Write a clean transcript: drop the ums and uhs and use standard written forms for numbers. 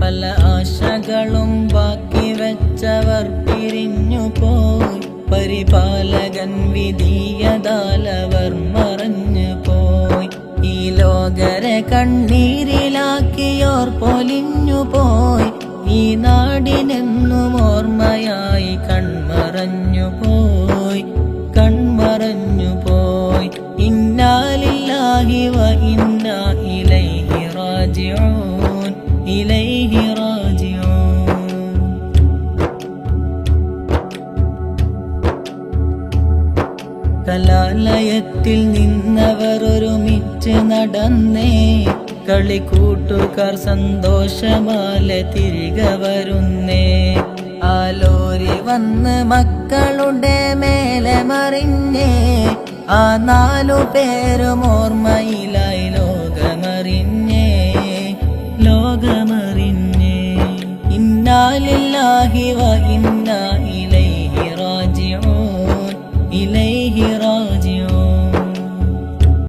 പല ആശകളും ബാക്കി വെച്ചവർ പിരിഞ്ഞു പോയി. പരിപാലകൻ വിധിയതാലവർ മറഞ്ഞു പോയി. ഈ ലോകരെ കണ്ണീരിലാക്കിയോർ പൊലിഞ്ഞു പോയി. ഈ നാടിനെന്നും ഓർമ്മയായി കൺമറഞ്ഞു പോയി, കൺമറഞ്ഞു പോയി. ഇന്നാ ലില്ലാഹി വ ഇന്നാ ഇലൈഹി റാജിഊൻ, ഇലൈഹി റാജിഊൻ. കലാലയത്തിൽ നിന്നവർ ഒരുമിച്ച് നടന്നേ. കളിക്കൂട്ടുകാർ സന്തോഷമാലെ തിരികെ വരുന്നേ. ആ ലോറി വന്ന് മക്കളുടെ മേലെ മറിഞ്ഞേ. ആ 4 പേരും ഓർമ്മയിലായി ലോകമറിഞ്ഞേ, ലോകമറിഞ്ഞേ. ഇന്നാ ലില്ലാഹി വ ഇന്നാ